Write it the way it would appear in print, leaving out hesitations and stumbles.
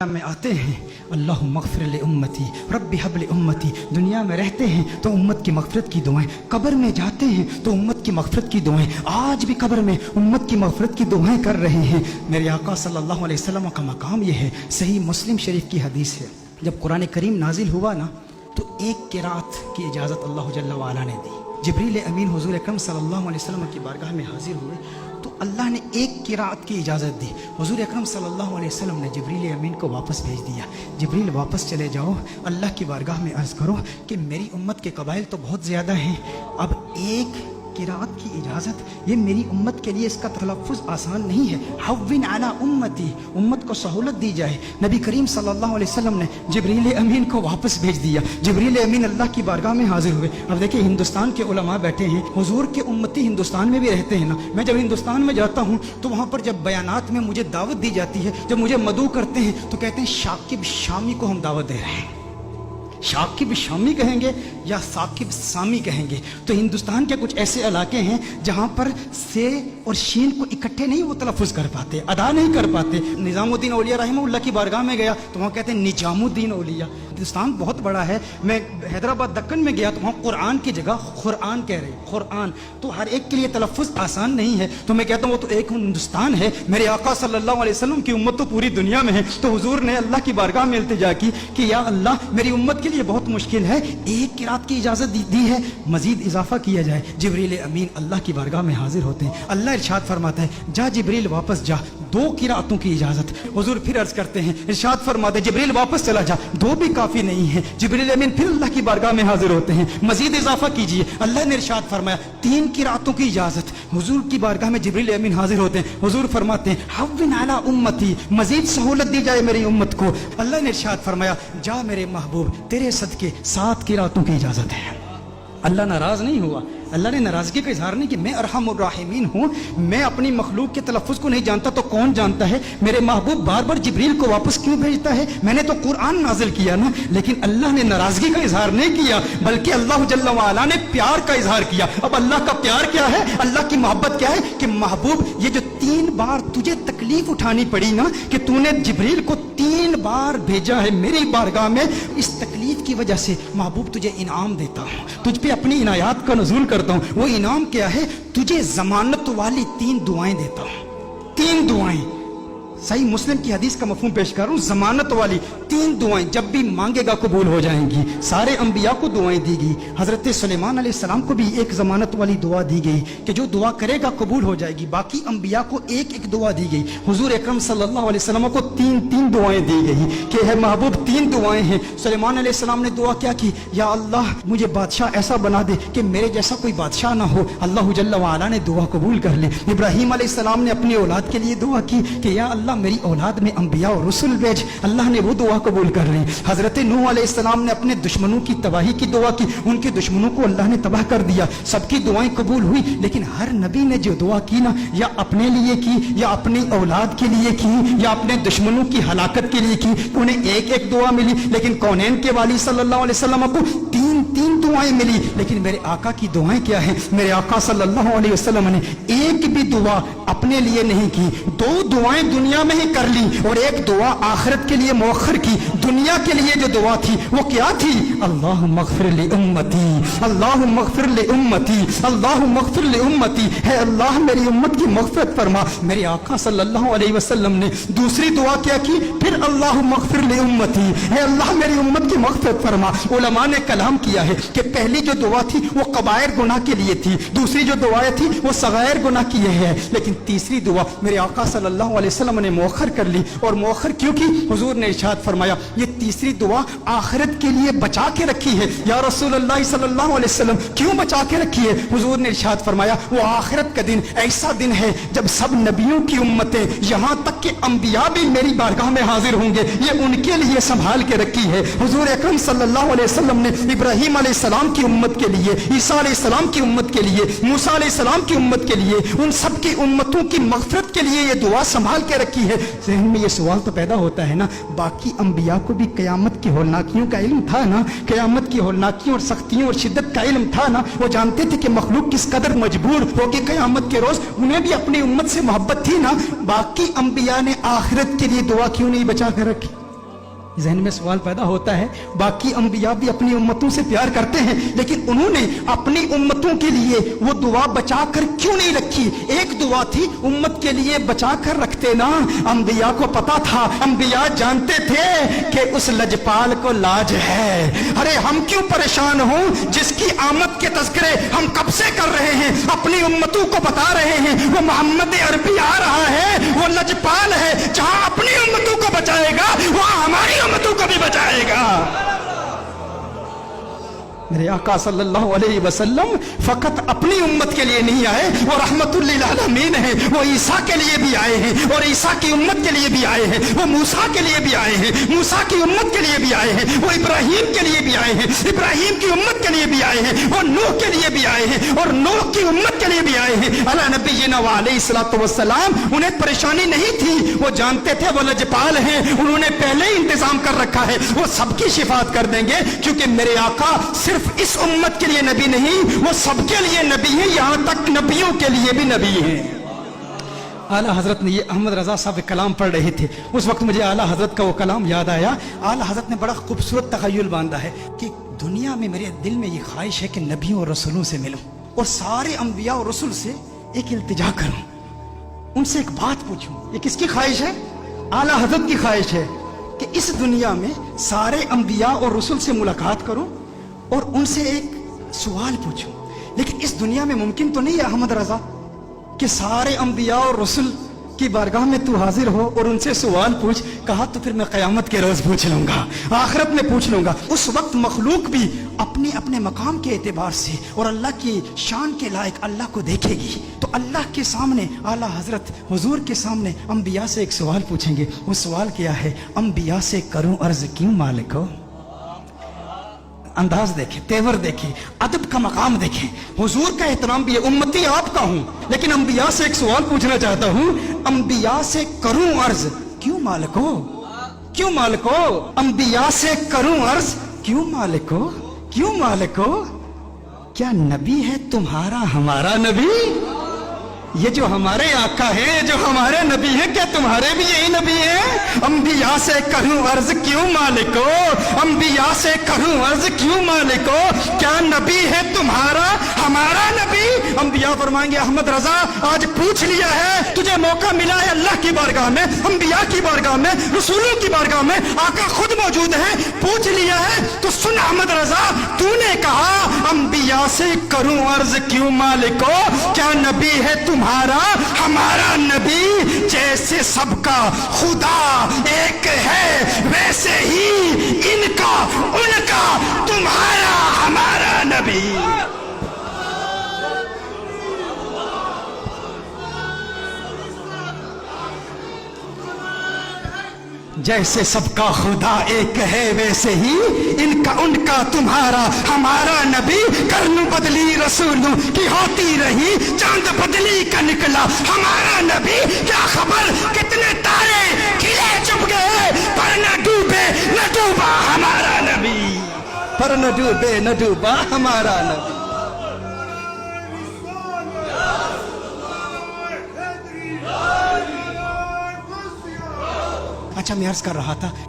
میں آتے ہیں اللہم اغفر لامتی رب حب لامتی، دنیا میں رہتے ہیں تو امت کی مغفرت کی دعائیں، قبر میں جاتے ہیں تو امت کی مغفرت کی دعائیں، آج بھی قبر میں امت کی مغفرت کی دعائیں کر رہے ہیں۔ میرے آقا صلی اللہ علیہ وسلم کا مقام یہ ہے، صحیح مسلم شریف کی حدیث ہے، جب قرآن کریم نازل ہوا نا تو ایک قرات کی اجازت اللہ جل وعلا نے دی۔ جبریل امین حضور اکرم صلی اللہ علیہ وسلم کی بارگاہ میں حاضر ہوئے تو اللہ نے ایک قرات کی اجازت دی۔ حضور اکرم صلی اللہ علیہ وسلم نے جبریل امین کو واپس بھیج دیا، جبریل واپس چلے جاؤ، اللہ کی بارگاہ میں عرض کرو کہ میری امت کے قبائل تو بہت زیادہ ہیں، اب ایک قرات کی اجازت، یہ میری امت کے لیے اس کا تلفظ آسان نہیں ہے، حوّن علی امتی، امت کو سہولت دی جائے۔ نبی کریم صلی اللہ علیہ وسلم نے جبریل امین کو واپس بھیج دیا، جبریل امین اللہ کی بارگاہ میں حاضر ہوئے۔ اب دیکھیں ہندوستان کے علماء بیٹھے ہیں، حضور کے امتی ہندوستان میں بھی رہتے ہیں نا، میں جب ہندوستان میں جاتا ہوں تو وہاں پر جب بیانات میں مجھے دعوت دی جاتی ہے، جب مجھے مدعو کرتے ہیں تو کہتے ہیں ثاقب شامی کو ہم دعوت دے رہے ہیں۔ ثاقب شامی کہیں گے یا ثاقب سامی کہیں گے؟ تو ہندوستان کے کچھ ایسے علاقے ہیں جہاں پر سے اور شین کو اکٹھے نہیں وہ تلفظ کر پاتے، ادا نہیں کر پاتے۔ نظام الدین اولیاء رحمہ اللہ کی بارگاہ میں گیا تو وہاں کہتے ہیں نجام الدین اولیاء۔ ہندوستان بہت بڑا ہے، میں حیدرآباد دکن میں گیا تو وہاں قرآن کی جگہ قرآن کہہ رہے، قرآن، تو ہر ایک کے لیے تلفظ آسان نہیں ہے۔ تو میں کہتا ہوں وہ تو ایک ہندوستان ہے، میرے آقا صلی اللہ علیہ وسلم کی امت تو پوری دنیا میں ہے۔ تو حضور نے اللہ کی بارگاہ میں التجا کی کہ یا اللہ میری امت کے لیے بہت مشکل ہے، ایک قرات کی اجازت دی ہے، مزید اضافہ کیا جائے۔ جبریل امین اللہ کی بارگاہ میں حاضر ہوتے ہیں، اللہ ارشاد فرماتا ہے جا جبریل واپس جا، دو قراتوں کی اجازت۔ حضور پھر عرض کرتے ہیں، ارشاد فرماتے ہیں جبریل واپس چلا جا، دو بھی کافی نہیں ہے۔ جبریل امین پھر اللہ کی بارگاہ میں حاضر ہوتے ہیں، مزید اضافہ کیجئے۔ اللہ نے ارشاد فرمایا تین قراتوں کی اجازت۔ حضور کی بارگاہ میں جبریل امین حاضر ہوتے ہیں، حضور فرماتے ہیں حوّن علی امتی، مزید سہولت دی جائے میری امت کو۔ اللہ نے ارشاد فرمایا جا میرے محبوب، تیرے صدقے 7 قراتوں کی اجازت ہے۔ اللہ ناراض نہیں ہوا، اللہ نے ناراضگی کا اظہار نہیں کہ میں ارحم الراحمین ہوں، میں اپنی مخلوق کے تلفظ کو نہیں جانتا تو کون جانتا ہے؟ میرے محبوب بار بار جبریل کو واپس کیوں بھیجتا ہے؟ میں نے تو قرآن نازل کیا نا، لیکن اللہ نے ناراضگی کا اظہار نہیں کیا، بلکہ اللہ جل وعلا نے پیار کا اظہار کیا۔ اب اللہ کا پیار کیا ہے، اللہ کی محبت کیا ہے کہ محبوب یہ جو 3 بار تجھے تکلیف اٹھانی پڑی نا کہ تو نے جبریل کو 3 بار بھیجا ہے میری بارگاہ میں، اس تکلیف کی وجہ سے محبوب تجھے انعام دیتا ہوں، تجھ پہ اپنی عنایات کا نزول کرتا ہوں۔ وہ انعام کیا ہے؟ تجھے ضمانت والی 3 دعائیں دیتا ہوں، 3 دعائیں۔ صحیح مسلم کی حدیث کا مفہوم پیش کر رہا ہوں، ضمانت والی 3 دعائیں، جب بھی مانگے گا قبول ہو جائیں گی۔ سارے انبیاء کو دعائیں دی گئی، حضرت سلیمان علیہ السلام کو بھی ایک ضمانت والی دعا دی گئی کہ جو دعا کرے گا قبول ہو جائے گی، باقی انبیاء کو ایک ایک دعا دی گئی۔ حضور اکرم صلی اللہ علیہ وسلم کو 3 دعائیں دی گئی کہ ہے محبوب 3 دعائیں ہیں۔ سلیمان علیہ السلام نے دعا کیا کی؟ یا اللہ مجھے بادشاہ ایسا بنا دے کہ میرے جیسا کوئی بادشاہ نہ ہو۔ اللہ جل وعلا نے دعا قبول کر لی۔ ابراہیم علیہ السلام نے اپنی اولاد کے لیے دعا کی کہ یا اللہ میری اولاد میں انبیاء اور رسول بھیج، اللہ نے وہ دعا قبول کر لی۔ حضرت نوح علیہ السلام نے اپنے دشمنوں کی تباہی کی دعا کی، ان کے دشمنوں کو اللہ نے تباہ کر دیا، سب کی دعائیں قبول ہوئی، لیکن ہر نبی نے جو دعا کی نا، یا اپنے لیے کی، یا اپنی اولاد کے لیے کی، یا اپنے دشمنوں کی ہلاکت کے لیے کی، انہیں ایک ایک دعا ملی، لیکن کونین کے والی صلی اللہ علیہ وسلم کو 3 دعائیں ملی۔ لیکن میرے آقا کی دعائیں کیا ہیں؟ میرے آقا صلی اللہ علیہ وسلم نے ایک بھی دعا اپنے لیے نہیں کی، 2 دعائیں دنیا میں ہی کر لی اور ایک دعا آخرت کے لیے مؤخر کی۔ دنیا کے لیے جو دعا تھی وہ کیا تھی؟ اللہم اغفر لامتی، اللہم اغفر لامتی، اللہم اغفر لامتی، ہے اللہ میری امت کی مغفرت فرما۔ میرے آقا صلی اللہ علیہ وسلم نے دوسری دعا کیا کی؟ پھر اللہم اغفر لامتی، ہے اللہ میری امت کی مغفرت فرما۔ علماء نے کلام کیا ہے کہ پہلی جو دعا تھی وہ کبائر گناہ کے لیے تھی، دوسری جو دعائیں تھی وہ صغائر گناہ کی ہے، لیکن تیسری دعا میرے آقا صلی اللہ علیہ وسلم نے مؤخر کر لی۔ اور مؤخر کیوں کی؟ حضور نے ارشاد فرمایا یہ تیسری دعا آخرت کے لیے بچا کے رکھی ہے۔ یا رسول اللہ صلی اللہ علیہ وسلم کیوں بچا کے رکھی ہے؟ حضور نے ارشاد فرمایا وہ آخرت کا دن ایسا دن ہے جب سب نبیوں کی امتیں، یہاں تک کہ انبیاء بھی میری بارگاہ میں حاضر ہوں گے، یہ ان کے لیے سنبھال کے رکھی ہے۔ حضور اکرم صلی اللہ علیہ وسلم نے ابراہیم علیہ السلام کی امت کے لیے، عیسیٰ علیہ السلام کی امت کے لیے، موسیٰ علیہ السلام کی امت کے لیے، ان سب کی امتوں کی مغفرت کے لیے یہ دعا سنبھال کے رکھی ہے۔ ذہن میں یہ سوال تو پیدا ہوتا ہے نا، باقی انبیاء کو بھی قیامت کی ہولناکیوں کا علم تھا نا، قیامت کی ہولناکیوں اور سختیوں اور شدت کا علم تھا نا، وہ جانتے تھے کہ مخلوق کس قدر مجبور ہو کہ قیامت کے روز انہیں بھی اپنی امت سے محبت تھی نا۔ باقی انبیاء نے آخرت کے لیے دعا کیوں نہیں بچا کر رکھی؟ ذہن میں سوال پیدا ہوتا ہے، باقی انبیاء بھی اپنی امتوں سے پیار کرتے ہیں، لیکن انہوں نے اپنی امتوں کے لیے وہ دعا بچا کر کیوں نہیں رکھی؟ ایک دعا تھی امت کے لیے بچا کر رکھتے نا۔ انبیاء کو پتا تھا، انبیاء جانتے تھے کہ اس لجپال کو لاج ہے۔ ارے ہم کیوں پریشان ہوں جس کی آمد کے تذکرے ہم کب سے کر رہے ہیں، اپنی امتوں کو بتا رہے ہیں وہ محمد عربی آ رہا ہے، وہ لجپال ہے، جہاں اپنی امتوں کو بچائے گا وہاں ہماری امتوں کو بھی بچائے گا۔ میرے آقا صلی اللہ علیہ وسلم فقط اپنی امت کے لیے نہیں آئے، وہ رحمت للعالمین ہیں، وہ عیسیٰ کے لیے بھی آئے ہیں اور عیسیٰ کی امت کے لیے بھی آئے ہیں، وہ موسیٰ کے لیے بھی آئے ہیں، موسیٰ کی امت کے لیے بھی آئے ہیں، وہ ابراہیم کے لیے بھی آئے ہیں، ابراہیم کی امت کے لیے بھی آئے ہیں، وہ نوح کے لیے بھی آئے ہیں اور نوح کی امت کے لیے بھی آئے ہیں۔ علی نبینا علیہ الصلوۃ والسلام، انہیں پریشانی نہیں تھی، وہ جانتے تھے وہ لجپال ہیں، انہوں نے پہلے ہی انتظام کر رکھا ہے، وہ سب کی شفاعت کر دیں گے، کیونکہ میرے آقا صرف اس امت کے لیے نبی نہیں، وہ سب کے لیے نبی ہیں، یہاں تک نبیوں کے لیے بھی نبی ہیں۔ اعلیٰ حضرت نے یہ احمد رضا صاحب کلام پڑھ رہے تھے، اس وقت مجھے اعلیٰ حضرت کا وہ کلام یاد آیا۔ اعلیٰ حضرت نے بڑا خوبصورت تخیل باندھا ہے کہ دنیا میں میرے دل میں یہ خواہش ہے کہ نبیوں اور رسولوں سے ملوں اور سارے انبیاء اور رسول سے ایک التجا کروں، ان سے ایک بات پوچھوں۔ یہ کس کی خواہش ہے؟ اعلیٰ حضرت کی خواہش ہے کہ اس دنیا میں سارے انبیاء اور رسول سے ملاقات کروں اور ان سے ایک سوال پوچھوں۔ لیکن اس دنیا میں ممکن تو نہیں ہے احمد رضا کہ سارے انبیاء اور رسول کی بارگاہ میں تو حاضر ہو اور ان سے سوال پوچھ۔ کہا تو پھر میں قیامت کے روز پوچھ لوں گا، آخرت میں پوچھ لوں گا۔ اس وقت مخلوق بھی اپنے اپنے مقام کے اعتبار سے اور اللہ کی شان کے لائق اللہ کو دیکھے گی، تو اللہ کے سامنے اعلیٰ حضرت حضور کے سامنے انبیاء سے ایک سوال پوچھیں گے۔ وہ سوال کیا ہے؟ انبیاء سے کروں عرض کیوں مالک ہو؟ انداز دیکھیں، تیور دیکھیں، ادب کا مقام دیکھیں، حضور کا احترام بھی ہے۔ امتی آپ کا ہوں لیکن انبیاء سے ایک سوال پوچھنا چاہتا ہوں، انبیاء سے کروں عرض کیوں مالک ہو؟ کیوں مالک ہو؟ انبیاء سے کروں عرض کیوں مالک ہو؟ کیوں مالک ہو؟ کیا نبی ہے تمہارا ہمارا نبی؟ یہ جو ہمارے آقا ہیں، جو ہمارے نبی ہیں، کیا تمہارے بھی یہی نبی ہیں؟ انبیاء سے کروں عرض کیوں مالک ہو؟ انبیاء سے کروں عرض کیوں مالک ہو؟ کیا نبی ہے تمہارا ہمارا نبی؟ انبیاء فرمائیں گے احمد رضا آج پوچھ لیا ہے، تجھے موقع ملا ہے اللہ کی بارگاہ میں، انبیاء کی بارگاہ میں، رسولوں کی بارگاہ میں، آقا خود موجود ہیں، پوچھ لیا ہے تو سن احمد رضا، تو نے کہا انبیاء سے کروں عرض کیوں مالک ہو؟ کیا نبی ہے تمہارا ہمارا نبی؟ جیسے سب کا خدا ایک ہے ویسے ہی ان کا ان کا تمہارا ہمارا نبی۔ جیسے سب کا خدا ایک ہے ویسے ہی ان کا ان کا تمہارا ہمارا نبی۔ کرنوں بدلی رسولوں کی ہوتی رہی، چاند بدلی کا نکلا ہمارا نبی۔ کیا خبر کتنے تارے کھلے چپ گئے، پر نہ ڈوبے نہ ڈوبا ہمارا نبی، پر نہ ڈوبے نہ ڈوبا ہمارا نبی۔ اچھا میں عرض کر رہا تھا